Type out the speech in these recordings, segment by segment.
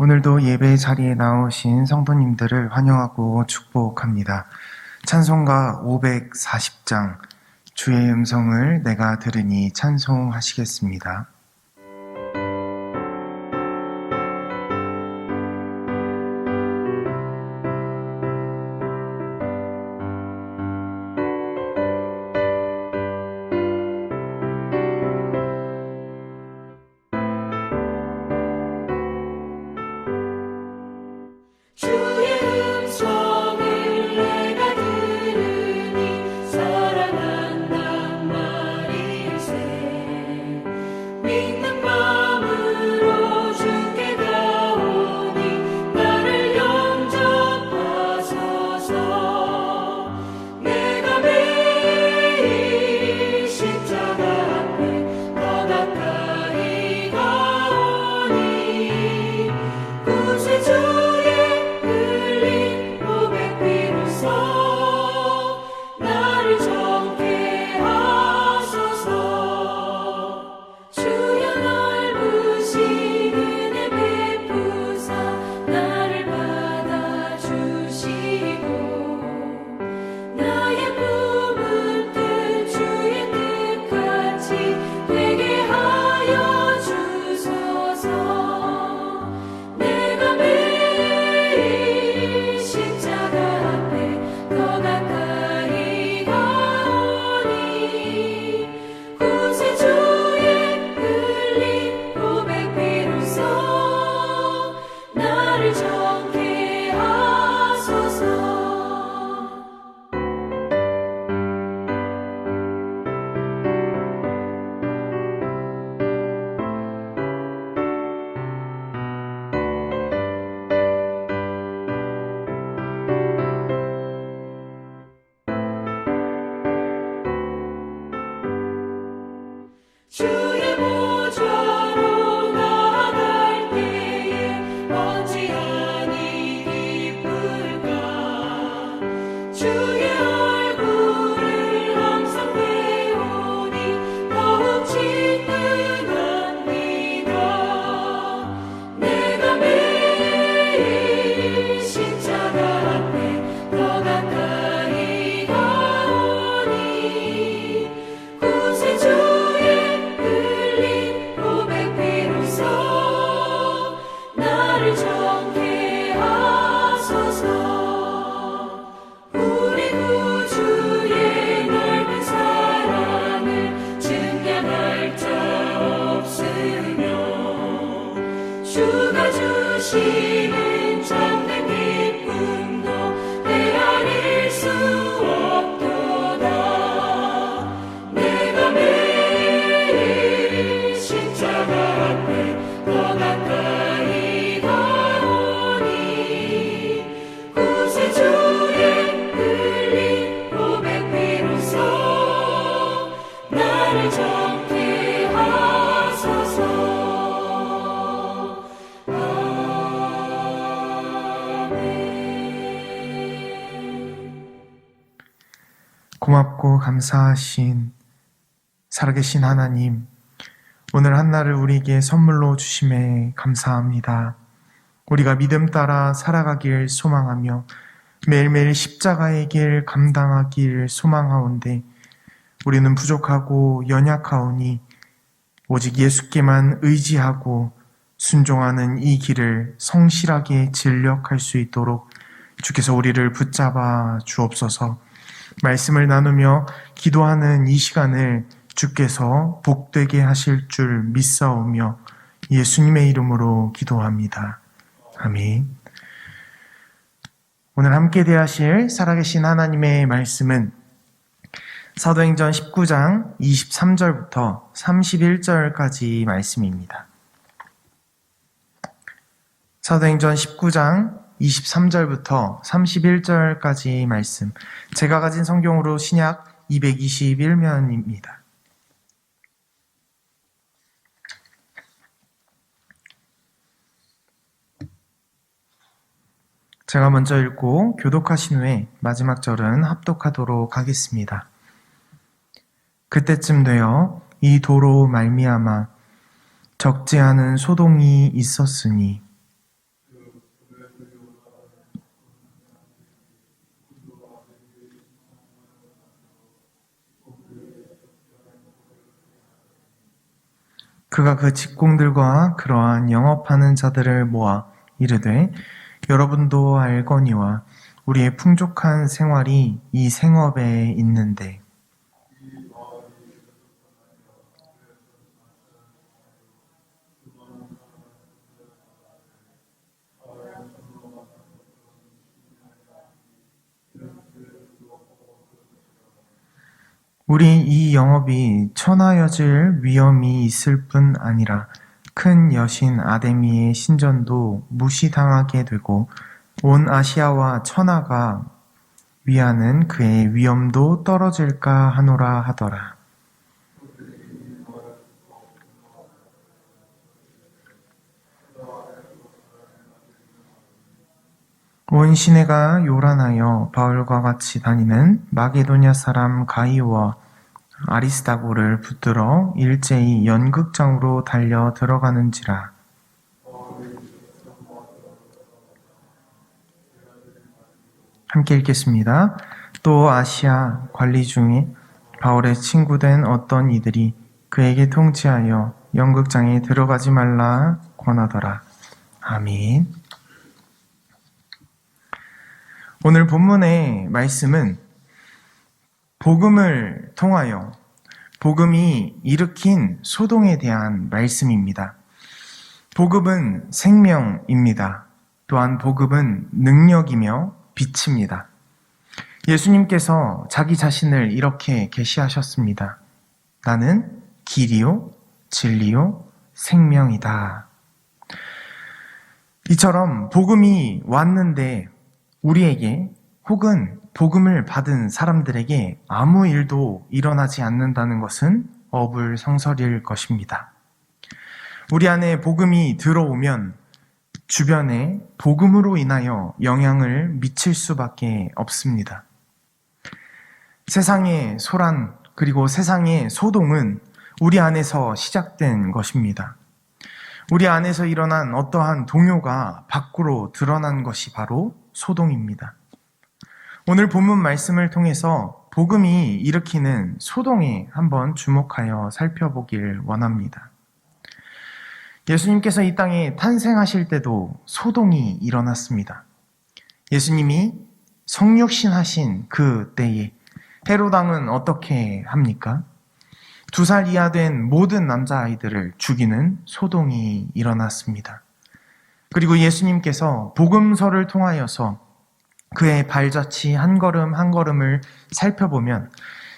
오늘도 예배 자리에 나오신 성도님들을 환영하고 축복합니다. 찬송가 540장 주의 음성을 내가 들으니 찬송하시겠습니다. 고맙고 감사하신 살아계신 하나님, 오늘 한날을 우리에게 선물로 주심에 감사합니다. 우리가 믿음 따라 살아가길 소망하며 매일매일 십자가의 길 감당하길 소망하온데 우리는 부족하고 연약하오니 오직 예수께만 의지하고 순종하는 이 길을 성실하게 진력할 수 있도록 주께서 우리를 붙잡아 주옵소서. 말씀을 나누며 기도하는 이 시간을 주께서 복되게 하실 줄 믿사오며 예수님의 이름으로 기도합니다. 아멘. 오늘 함께 대하실 살아계신 하나님의 말씀은 사도행전 19장 23절부터 31절까지 말씀입니다. 사도행전 19장 23절부터 31절까지 말씀, 제가 가진 성경으로 신약 221면입니다. 제가 먼저 읽고 교독하신 후에 마지막 절은 합독하도록 하겠습니다. 그때쯤 되어 이 도로 말미암아 적지 않은 소동이 있었으니 그가 그 직공들과 그러한 영업하는 자들을 모아 이르되 여러분도 알거니와 우리의 풍족한 생활이 이 생업에 있는데 우리 이 영업이 천하여질 위험이 있을 뿐 아니라 큰 여신 아데미의 신전도 무시당하게 되고 온 아시아와 천하가 위하는 그의 위엄도 떨어질까 하노라 하더라. 온 시내가 요란하여 바울과 같이 다니는 마게도냐 사람 가이오와 아리스다고를 붙들어 일제히 연극장으로 달려 들어가는지라. 함께 읽겠습니다. 또 아시아 관리 중에 바울의 친구된 어떤 이들이 그에게 통지하여 연극장에 들어가지 말라 권하더라. 아멘. 오늘 본문의 말씀은 복음을 통하여 복음이 일으킨 소동에 대한 말씀입니다. 복음은 생명입니다. 또한 복음은 능력이며 빛입니다. 예수님께서 자기 자신을 이렇게 계시하셨습니다. 나는 길이요, 진리요, 생명이다. 이처럼 복음이 왔는데 우리에게 혹은 복음을 받은 사람들에게 아무 일도 일어나지 않는다는 것은 어불성설일 것입니다. 우리 안에 복음이 들어오면 주변에 복음으로 인하여 영향을 미칠 수밖에 없습니다. 세상의 소란 그리고 세상의 소동은 우리 안에서 시작된 것입니다. 우리 안에서 일어난 어떠한 동요가 밖으로 드러난 것이 바로 소동입니다. 오늘 본문 말씀을 통해서 복음이 일으키는 소동에 한번 주목하여 살펴보길 원합니다. 예수님께서 이 땅에 탄생하실 때도 소동이 일어났습니다. 예수님이 성육신하신 그 때에 헤롯 왕은 어떻게 합니까? 2살 이하 된 모든 남자아이들을 죽이는 소동이 일어났습니다. 그리고 예수님께서 복음서를 통하여서 그의 발자취 한 걸음 한 걸음을 살펴보면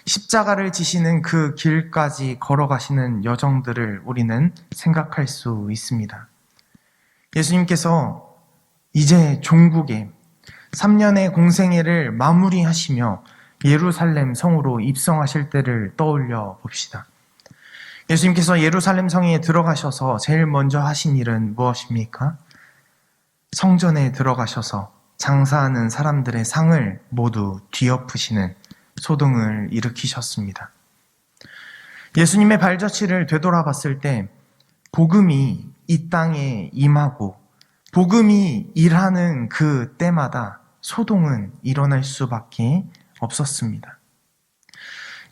십자가를 지시는 그 길까지 걸어가시는 여정들을 우리는 생각할 수 있습니다. 예수님께서 이제 종국에 3년의 공생애를 마무리하시며 예루살렘 성으로 입성하실 때를 떠올려 봅시다. 예수님께서 예루살렘 성에 들어가셔서 제일 먼저 하신 일은 무엇입니까? 성전에 들어가셔서 장사하는 사람들의 상을 모두 뒤엎으시는 소동을 일으키셨습니다. 예수님의 발자취를 되돌아봤을 때 복음이 이 땅에 임하고 복음이 일하는 그 때마다 소동은 일어날 수밖에 없었습니다.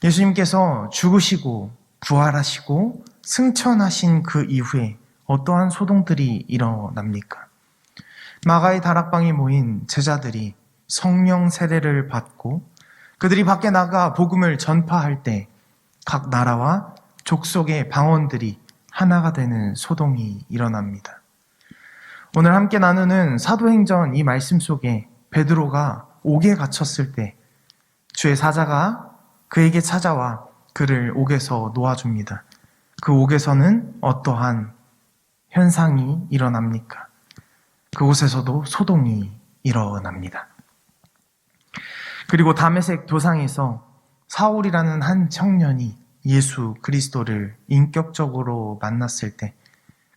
예수님께서 죽으시고 부활하시고 승천하신 그 이후에 어떠한 소동들이 일어납니까? 마가의 다락방에 모인 제자들이 성령 세례를 받고 그들이 밖에 나가 복음을 전파할 때 각 나라와 족속의 방언들이 하나가 되는 소동이 일어납니다. 오늘 함께 나누는 사도행전 이 말씀 속에 베드로가 옥에 갇혔을 때 주의 사자가 그에게 찾아와 그를 옥에서 놓아줍니다. 그 옥에서는 어떠한 현상이 일어납니까? 그곳에서도 소동이 일어납니다. 그리고 다메섹 도상에서 사울이라는 한 청년이 예수 그리스도를 인격적으로 만났을 때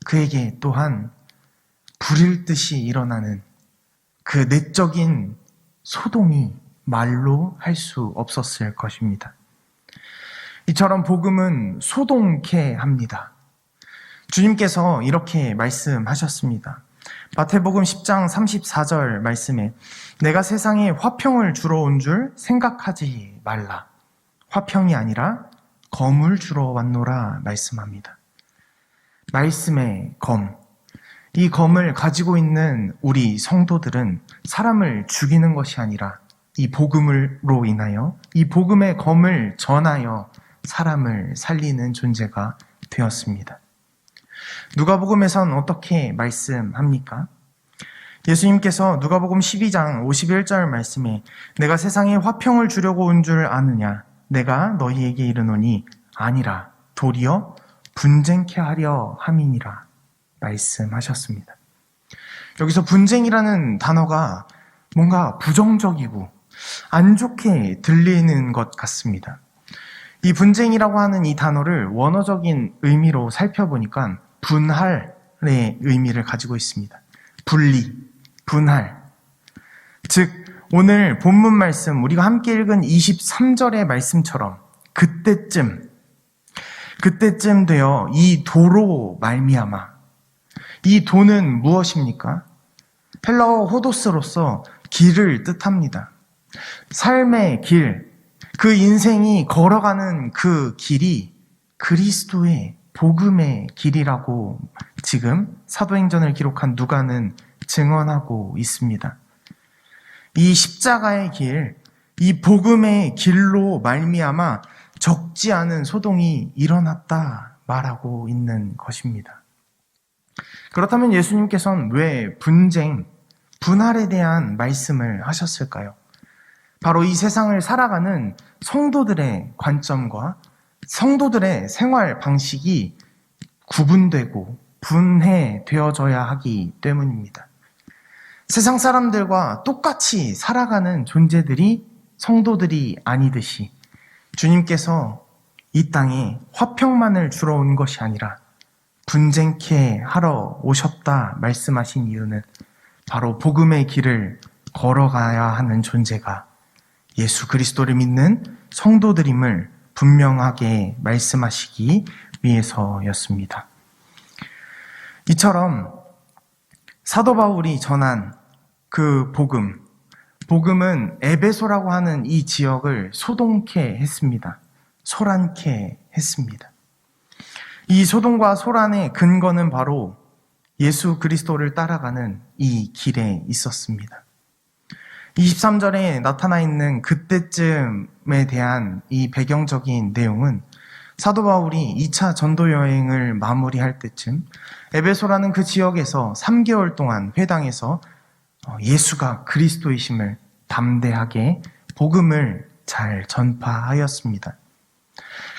그에게 또한 불일 듯이 일어나는 그 내적인 소동이 말로 할 수 없었을 것입니다. 이처럼 복음은 소동케 합니다. 주님께서 이렇게 말씀하셨습니다. 마태복음 10장 34절 말씀에 내가 세상에 화평을 주러 온 줄 생각하지 말라. 화평이 아니라 검을 주러 왔노라 말씀합니다. 말씀의 검. 이 검을 가지고 있는 우리 성도들은 사람을 죽이는 것이 아니라 이 복음으로 인하여 이 복음의 검을 전하여 사람을 살리는 존재가 되었습니다. 누가복음에선 어떻게 말씀합니까? 예수님께서 누가복음 12장 51절 말씀에 내가 세상에 화평을 주려고 온 줄 아느냐? 내가 너희에게 이르노니 아니라 도리어 분쟁케 하려 함이니라 말씀하셨습니다. 여기서 분쟁이라는 단어가 뭔가 부정적이고 안 좋게 들리는 것 같습니다. 이 분쟁이라고 하는 이 단어를 원어적인 의미로 살펴보니까 분할의 의미를 가지고 있습니다. 분리, 분할. 즉 오늘 본문 말씀 우리가 함께 읽은 23절의 말씀처럼 그때쯤 되어 이 도로 말미암아. 이 도는 무엇입니까? 헬라어 호도스로서 길을 뜻합니다. 삶의 길, 그 인생이 걸어가는 그 길이 그리스도의 복음의 길이라고 지금 사도행전을 기록한 누가는 증언하고 있습니다. 이 십자가의 길, 이 복음의 길로 말미암아 적지 않은 소동이 일어났다 말하고 있는 것입니다. 그렇다면 예수님께서는 왜 분쟁, 분할에 대한 말씀을 하셨을까요? 바로 이 세상을 살아가는 성도들의 관점과 성도들의 생활 방식이 구분되고 분해되어져야 하기 때문입니다. 세상 사람들과 똑같이 살아가는 존재들이 성도들이 아니듯이 주님께서 이 땅에 화평만을 주러 온 것이 아니라 분쟁케 하러 오셨다 말씀하신 이유는 바로 복음의 길을 걸어가야 하는 존재가 예수 그리스도를 믿는 성도들임을 분명하게 말씀하시기 위해서였습니다. 이처럼 사도 바울이 전한 그 복음은 에베소라고 하는 이 지역을 소동케 했습니다. 소란케 했습니다. 이 소동과 소란의 근거는 바로 예수 그리스도를 따라가는 이 길에 있었습니다. 23절에 나타나 있는 그때쯤에 대한 이 배경적인 내용은 사도 바울이 2차 전도 여행을 마무리할 때쯤 에베소라는 그 지역에서 3개월 동안 회당에서 예수가 그리스도이심을 담대하게 복음을 잘 전파하였습니다.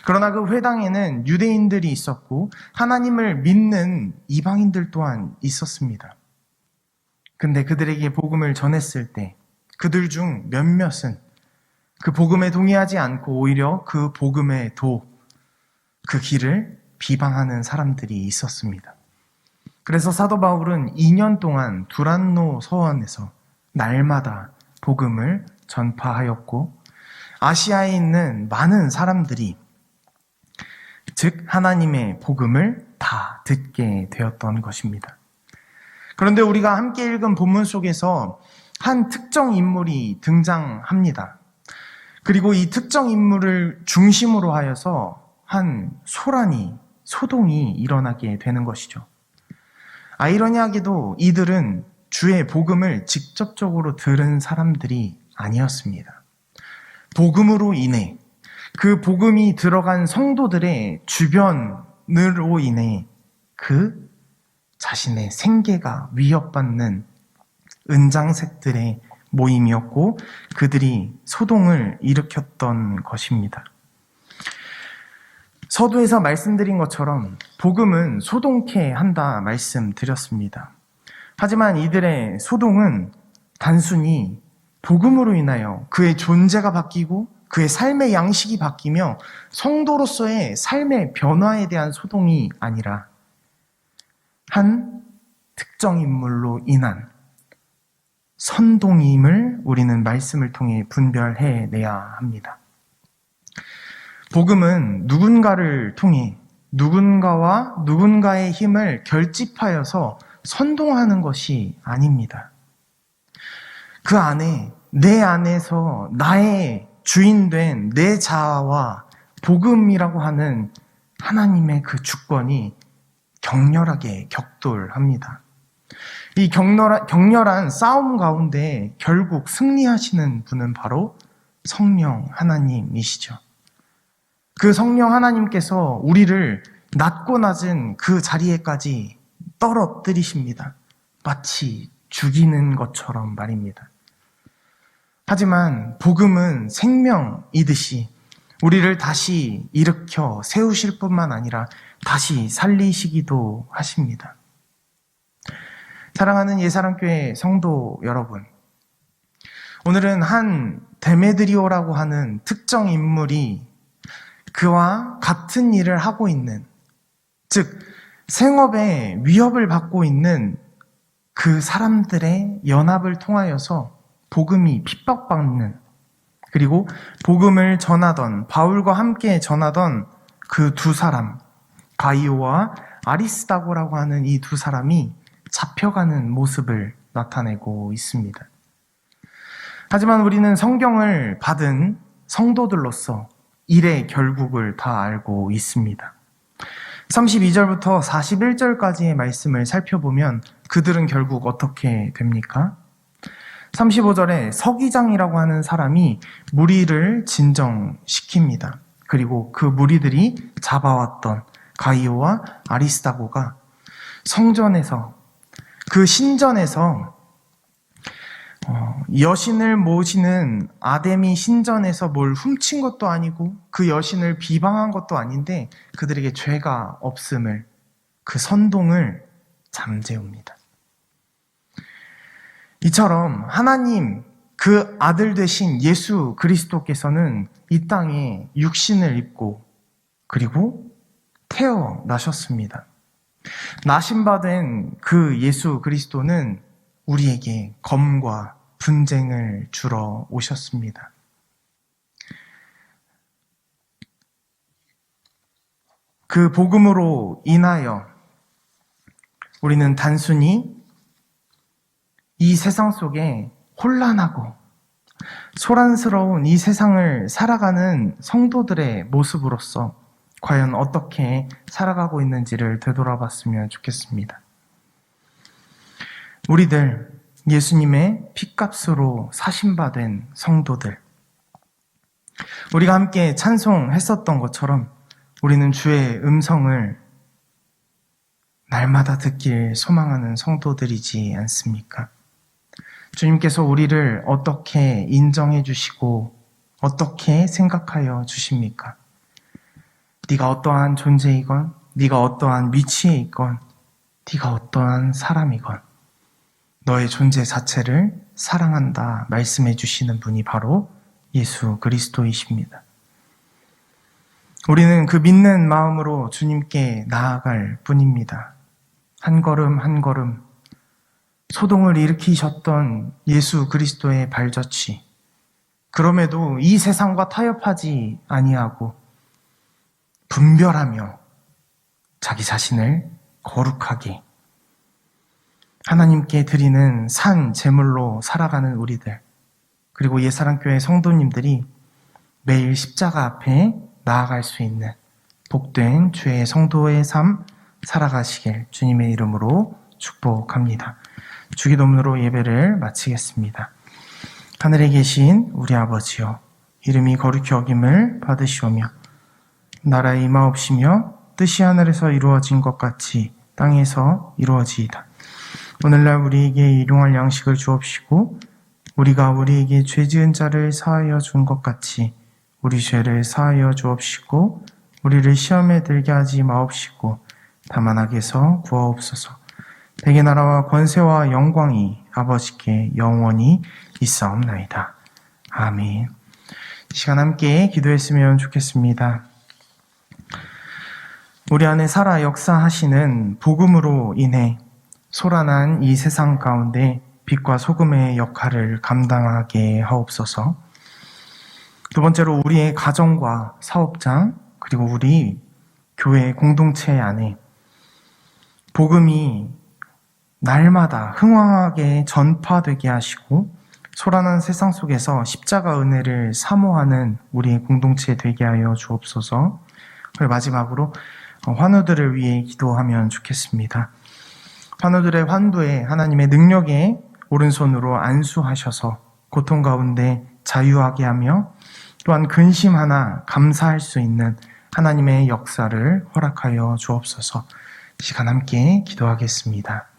그러나 그 회당에는 유대인들이 있었고 하나님을 믿는 이방인들 또한 있었습니다. 근데 그들에게 복음을 전했을 때 그들 중 몇몇은 그 복음에 동의하지 않고 오히려 그 복음의 그 길을 비방하는 사람들이 있었습니다. 그래서 사도 바울은 2년 동안 두란노 서원에서 날마다 복음을 전파하였고 아시아에 있는 많은 사람들이 즉 하나님의 복음을 다 듣게 되었던 것입니다. 그런데 우리가 함께 읽은 본문 속에서 한 특정 인물이 등장합니다. 그리고 이 특정 인물을 중심으로 하여서 한 소동이 일어나게 되는 것이죠. 아이러니하게도 이들은 주의 복음을 직접적으로 들은 사람들이 아니었습니다. 복음으로 인해 그 복음이 들어간 성도들의 주변으로 인해 그 자신의 생계가 위협받는 은장색들의 모임이었고 그들이 소동을 일으켰던 것입니다. 서두에서 말씀드린 것처럼 복음은 소동케 한다 말씀드렸습니다. 하지만 이들의 소동은 단순히 복음으로 인하여 그의 존재가 바뀌고 그의 삶의 양식이 바뀌며 성도로서의 삶의 변화에 대한 소동이 아니라 한 특정 인물로 인한 선동임을 우리는 말씀을 통해 분별해내야 합니다. 복음은 누군가를 통해 누군가와 누군가의 힘을 결집하여서 선동하는 것이 아닙니다. 그 안에 내 안에서 나의 주인된 내 자아와 복음이라고 하는 하나님의 그 주권이 격렬하게 격돌합니다. 이 격렬한 싸움 가운데 결국 승리하시는 분은 바로 성령 하나님이시죠. 그 성령 하나님께서 우리를 낮고 낮은 그 자리에까지 떨어뜨리십니다. 마치 죽이는 것처럼 말입니다. 하지만 복음은 생명이듯이 우리를 다시 일으켜 세우실 뿐만 아니라 다시 살리시기도 하십니다. 사랑하는 예사랑교회 성도 여러분, 오늘은 한 데메드리오라고 하는 특정 인물이 그와 같은 일을 하고 있는, 즉 생업에 위협을 받고 있는 그 사람들의 연합을 통하여서 복음이 핍박받는, 그리고 복음을 전하던, 바울과 함께 전하던 그 두 사람, 가이오와 아리스다고라고 하는 이 두 사람이 잡혀가는 모습을 나타내고 있습니다. 하지만 우리는 성경을 받은 성도들로서 일의 결국을 다 알고 있습니다. 32절부터 41절까지의 말씀을 살펴보면 그들은 결국 어떻게 됩니까? 35절에 서기장이라고 하는 사람이 무리를 진정시킵니다. 그리고 그 무리들이 잡아왔던 가이오와 아리스다고가 성전에서, 그 신전에서 여신을 모시는 아데미 신전에서 뭘 훔친 것도 아니고 그 여신을 비방한 것도 아닌데 그들에게 죄가 없음을, 그 선동을 잠재웁니다. 이처럼 하나님 그 아들 되신 예수 그리스도께서는 이 땅에 육신을 입고 그리고 태어나셨습니다. 나심받은 그 예수 그리스도는 우리에게 검과 분쟁을 주러 오셨습니다. 그 복음으로 인하여 우리는 단순히 이 세상 속에 혼란하고 소란스러운 이 세상을 살아가는 성도들의 모습으로서 과연 어떻게 살아가고 있는지를 되돌아봤으면 좋겠습니다. 우리들 예수님의 핏값으로 사신받은 성도들, 우리가 함께 찬송했었던 것처럼 우리는 주의 음성을 날마다 듣길 소망하는 성도들이지 않습니까? 주님께서 우리를 어떻게 인정해 주시고 어떻게 생각하여 주십니까? 네가 어떠한 존재이건, 네가 어떠한 위치에 있건, 네가 어떠한 사람이건 너의 존재 자체를 사랑한다 말씀해 주시는 분이 바로 예수 그리스도이십니다. 우리는 그 믿는 마음으로 주님께 나아갈 뿐입니다. 한 걸음 한 걸음 소동을 일으키셨던 예수 그리스도의 발자취, 그럼에도 이 세상과 타협하지 아니하고 분별하며 자기 자신을 거룩하게 하나님께 드리는 산 제물로 살아가는 우리들, 그리고 예사랑교회 성도님들이 매일 십자가 앞에 나아갈 수 있는 복된 주의 성도의 삶 살아가시길 주님의 이름으로 축복합니다. 주기도문으로 예배를 마치겠습니다. 하늘에 계신 우리 아버지여, 이름이 거룩히 여김을 받으시오며 나라의 임하옵시며 뜻이 하늘에서 이루어진 것 같이 땅에서 이루어지이다. 오늘날 우리에게 일용할 양식을 주옵시고 우리가 우리에게 죄 지은 자를 사하여 준 것 같이 우리 죄를 사하여 주옵시고 우리를 시험에 들게 하지 마옵시고 다만 악에서 구하옵소서. 대개 나라와 권세와 영광이 아버지께 영원히 있사옵나이다. 아멘. 시간 함께 기도했으면 좋겠습니다. 우리 안에 살아 역사하시는 복음으로 인해 소란한 이 세상 가운데 빛과 소금의 역할을 감당하게 하옵소서. 두 번째로 우리의 가정과 사업장, 그리고 우리 교회 공동체 안에 복음이 날마다 흥왕하게 전파되게 하시고 소란한 세상 속에서 십자가 은혜를 사모하는 우리의 공동체 되게 하여 주옵소서. 그리고 마지막으로 환우들을 위해 기도하면 좋겠습니다. 환우들의 환부에 하나님의 능력에 오른손으로 안수하셔서 고통 가운데 자유하게 하며 또한 근심 하나 감사할 수 있는 하나님의 역사를 허락하여 주옵소서. 시간 함께 기도하겠습니다.